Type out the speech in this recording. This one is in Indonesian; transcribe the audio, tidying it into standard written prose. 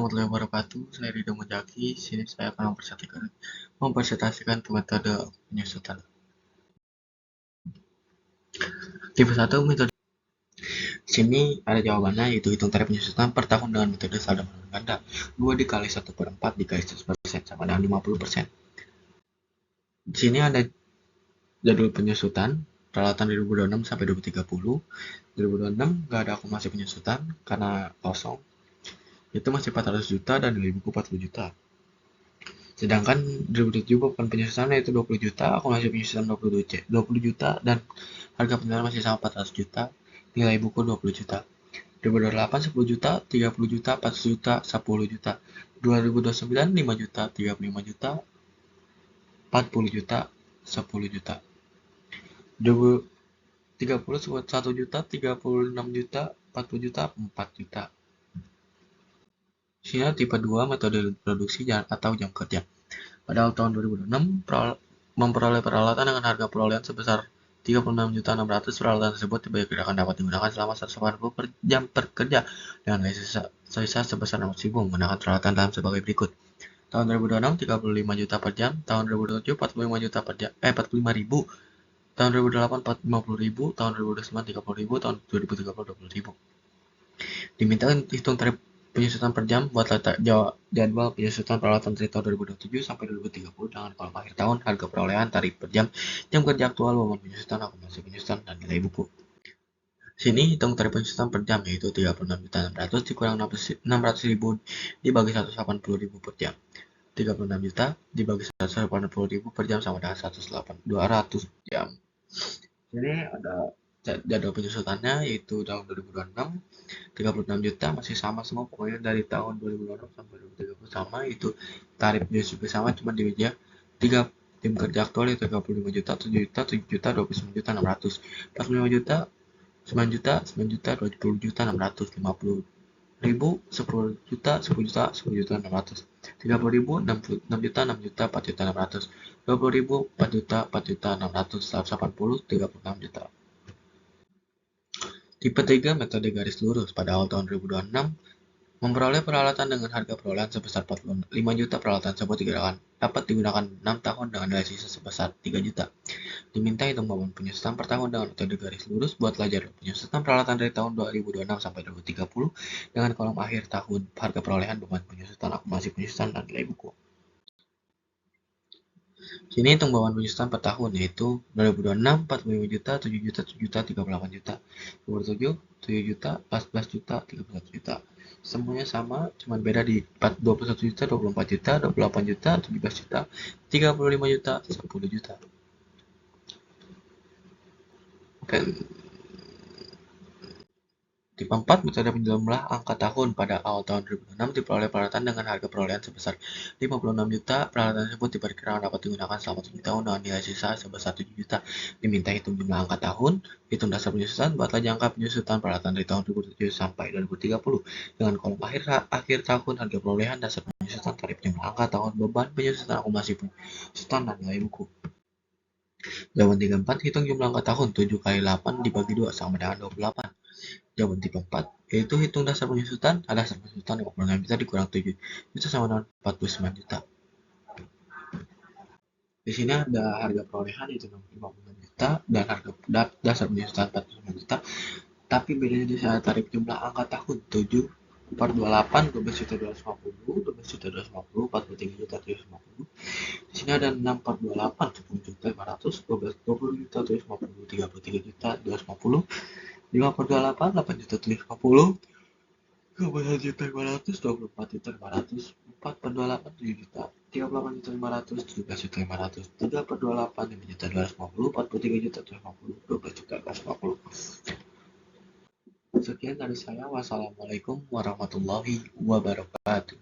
warahmatullahi wabarakatuh. Saya Ridho Mujaki. Sini saya akan mempresentasikan metode penyusutan. Tipe 1 metode. Sini ada jawabannya, yaitu hitung tarif penyusutan per tahun dengan metode saldo menurun ganda. 2 dikali 1/4 dikali 100% sama dengan 50%. Di sini ada jadwal penyusutan peralatan 2026 sampai 2030. 2026 nggak ada akumulasi penyusutan karena kosong. Itu masih 400 juta dan nilai buku 40 juta. Sedangkan 2007 beban penyusutan yaitu 20 juta, akumulasi penyusutan 20 juta, dan harga penjualan masih sama 400 juta, nilai buku 20 juta. 2028 10 juta, 30 juta, 40 juta, 10 juta. 2029 5 juta, 35 juta, 40 juta, 10 juta. 2030 1 juta, 36 juta, 40 juta, 4 juta. Sini tipe 2 metode produksi atau jam kerja. Pada tahun 2006 memperoleh peralatan dengan harga perolehan sebesar 36.600.000. Peralatan tersebut diperkirakan dapat digunakan selama 180 per jam kerja dengan sisa sebesar 600.000 menggunakan peralatan dalam sebagai berikut. Tahun 2026 35 juta per jam, tahun 2027 45 juta per jam, 45.000, tahun 2008 50.000, tahun 2009 30.000, tahun 2030 20.000. Diminta hitung tarif penyusutan per jam buat jadwal penyusutan peralatan dari tahun 2027 sampai 2030 dengan kolom akhir tahun, harga perolehan, tarif per jam kerja aktual, beban penyusutan, akumulasi penyusutan, dan nilai buku. Sini hitung tarif penyusutan per jam, yaitu 36.600 dikurang 600.000 dibagi 180.000 per jam. 36 juta dibagi 180.000 per jam sama dengan 200 jam. Sini ada jadwal penyusutannya, yaitu tahun 2026 36 juta masih sama semua, pokoknya dari tahun 2026 sampai 2030 sama, itu tarifnya juga sama, cuma di meja 3 tim kerja aktual yaitu 35 juta, 7 juta, 7 juta, 29 juta 600, 45 juta, 9 juta, 9 juta, 20 juta 600, 50 ribu, 10 juta, 10 juta, 10 juta 600, 30 ribu, 6 juta, 6 juta, 4 juta 600, 20 ribu, 4 juta, 4 juta 600, 180, 36 juta. Tipe 3 metode garis lurus. Pada awal tahun 2026 memperoleh peralatan dengan harga perolehan sebesar 45 juta. Peralatan tersebut dapat digunakan 6 tahun dengan nilai sisa sebesar 3 juta. Diminta hitung beban penyusutan per tahun dengan metode garis lurus. Buatlah jadwal penyusutan peralatan dari tahun 2026 sampai 2030 dengan kolom akhir tahun, harga perolehan, beban penyusutan, akumulasi penyusutan, dan nilai buku. Sini hitung beban penyusutan per tahun, yaitu 2026 45 juta, 7 juta, 7 juta, 38 juta, 2027 7 juta, 14 juta, 31 juta. Semuanya sama, cuma beda di 21 juta, 24 juta, 28 juta, 17 juta, 35 juta, 10 juta. Dan tipe 4 metode penjumlah angka tahun. Pada awal tahun 2006 diperoleh peralatan dengan harga perolehan sebesar 56 juta. Peralatan tersebut diperkirakan dapat digunakan selama 7 tahun dengan nilai sisa sebesar 7 juta. Diminta hitung jumlah angka tahun, hitung dasar penyusutan, buatlah jangka penyusutan peralatan dari tahun 2007 sampai 2030 dengan kolom akhir tahun, harga perolehan, dasar penyusutan, tarif jumlah angka tahun, beban penyusutan, akumulasi penyusutan, dan nilai buku. Jawaban 34, hitung jumlah angka tahun, 7 kali 8 dibagi 2 sama dengan 28. Jawaban tipe 4, yaitu hitung dasar penyusutan. Dasar penyusutan 56 juta dikurang 7 juta sama dengan 49 juta. Di sini ada harga perolehan yaitu 56 juta dan harga dasar penyusutan 49 juta. Tapi bedanya di sana tarif jumlah angka tahun 7 per 28, 12 juta 250, 12 juta 250, 43 juta 350. Di sini ada 6 per 28, 10 juta 500, 20 juta 250, 33 juta 250, 5 per 28, 8 juta 750, 12 juta 500, 24 juta 500, 4 per 28, 7 juta, 38 juta 500, 17 juta 500, 3 per 28, 5 juta 250, 43 juta 250, 12 juta 250. Sekian dari saya. Wassalamualaikum warahmatullahi wabarakatuh.